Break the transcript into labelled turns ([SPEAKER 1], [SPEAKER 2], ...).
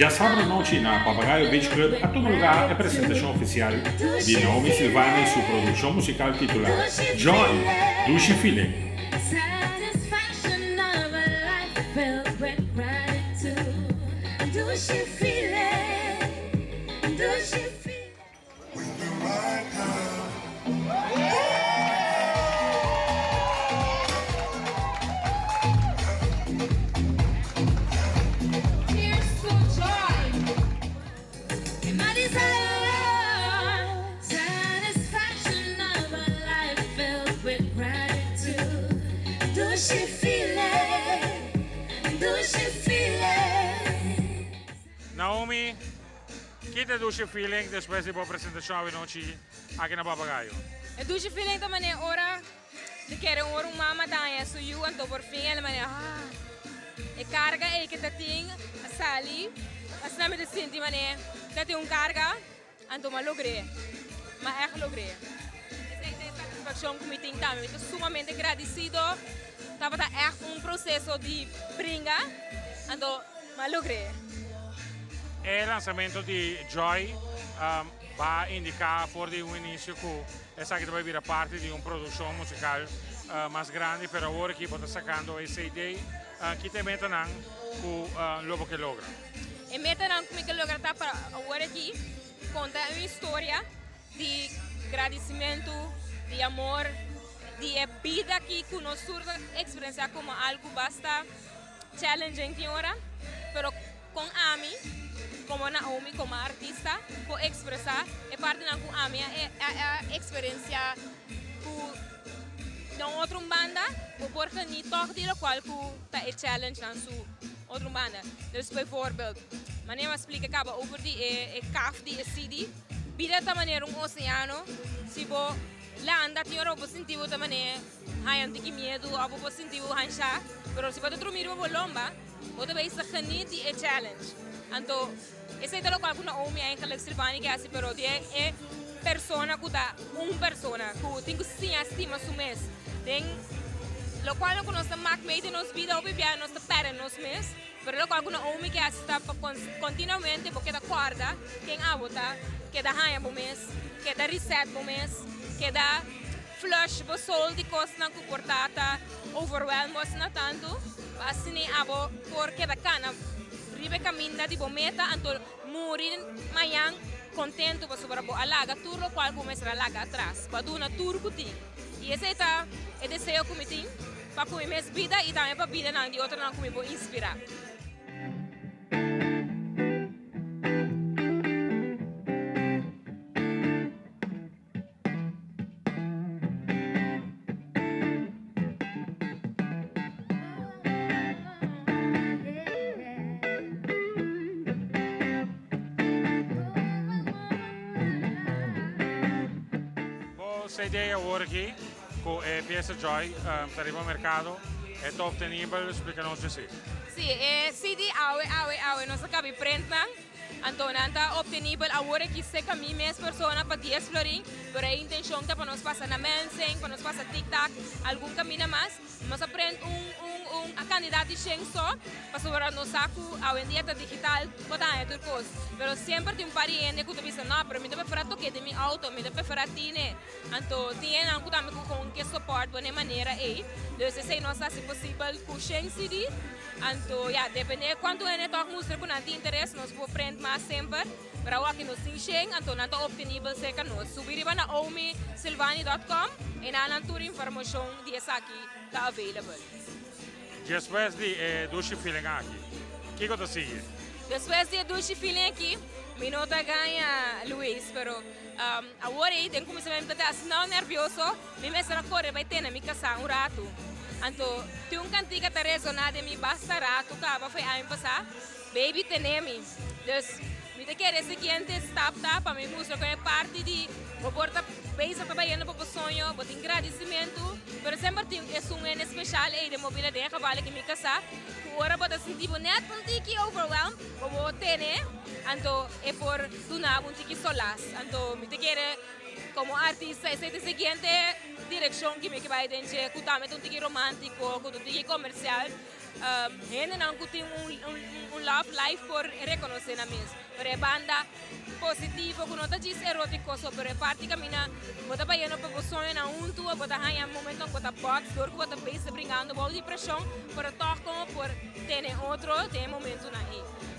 [SPEAKER 1] Ya sábado noche en el Papagayo Beach Club a todo lugar la presentación oficial de Naomi Silvana y su producción musical titulada Joy, Douche Feeling.
[SPEAKER 2] Naomi, ¿qué te douche feeling después de la presentación de noche aquí en el Papagayo?
[SPEAKER 3] Het douche feeling dat meneer ora de keren oor een mama dan je zo you en door fin en meneer ik carga e que tating a sali as na me de senti meneer dat je een carga en door maar logré maar echt logré esa é a satisfação que me tem também estou sumamente agradecido estava echt um processo de brinca en door maar logré.
[SPEAKER 2] El lanzamiento de Joy va a indicar por de un inicio que esa que va a ser parte de una producción musical más grande, pero ahora que está sacando esa idea que te metan con lo que logra.
[SPEAKER 3] E metan com que logra para agora aqui contar uma história de agradecimento, de amor, de vida que nós surda experienciar como algo basta challenging agora, pero com Ami como Naomi, como artista, por expressar e parte da com a minha a experiência com não outra banda, porque nem toque de qual que tá é challenge na sua outra banda. Dus bijvoorbeeld, wanneer we spreken kaba over die kaf die CD, bida ta maneira oceano, se bo landa tinha roupa sentido ta maneira, hai antiki medo, abo bo sentido hansha, pero se bo outro miro bo lomba, outra vez se geniet die challenge. Então, esse é o qual que Naomi eigenlijk Silvani que assim, pero die é persona que dá persona que tem que se estima su mes, tem lo qual não nós mak meio de nos vida ou bebia nós pera nos mes, pero lo qual que Naomi que assim está continuamente porque da corda quem abota que dá raia bo mes, que dá reset bo mes, que dá flush bo sol de costa na comportata overwhelm was na tanto, assim nem abo porque da cana ribe caminda di bometa anto murin mayang contento pa sobre bo alaga turlo qual começa a alaga atrás pa duna tur kuti e esse tá é desejo que me tem para com minha vida e também para vida não de outra não como vou inspirar.
[SPEAKER 2] Essa ideia agora aqui, com a peça Joy, está no mercado, é obtenível, explica-nos assim.
[SPEAKER 3] Sim, CD awe, nós acabamos prendendo, então está obtenível agora que se caminha mais pessoas para 10 florim, pero a intenção é para nós passar na Mensing, para nós passar TikTok, algum caminho mais, nós aprendemos a candidato de só, para sobre nós saco a vendetta digital, para dar turcos, pero sempre tem pariente que tu pensa, não, pero me deve fazer toque de meu auto, me deve fazer tine, então tem algo também com que suporte de maneira aí, então se nós se possível com CD, então já depende quanto é toque música que não tem interesse, nós vou aprender mais sempre. Para o aqui no Sincheng, então não está obtenível seca nós. Subir para naomisilvani.com e na altura informação de essa aqui está available.
[SPEAKER 2] Depois de douche feeling aqui, o que você sigue?
[SPEAKER 3] Depois de douche feeling aqui, minha nota ganha Luiz, pero agora aí tem começamento a estar não nervioso, me mesmo a correr vai ter na minha casa rato. Então, tem cantiga que resonar de mim basta rato, que foi ano passado, baby tenemi. Dus me quer esse seguinte step para me mostrar que é parte de vou portar beijo trabalhando para o sonho, vou ter agradecimento, mas sempre tem esse um especial aí de mobília de cavalo que me casar, agora vou sentir bonito, um tiki overwhelmed, vou ter né, então é por donar um tiki solas, então me quer como artista esse seguinte direção que me vai dentro, que também um tiki romântico, com um tiki comercial, gente não tem um love life por reconhecer na mesa. Para banda positivo, que não está diz erótico, sobre parte camina, bota para ir para sonho na tua, bota aí um momento bota box, dor que bota base brincando, bola de pressão, para tocar por ter outro, ter momento na aí.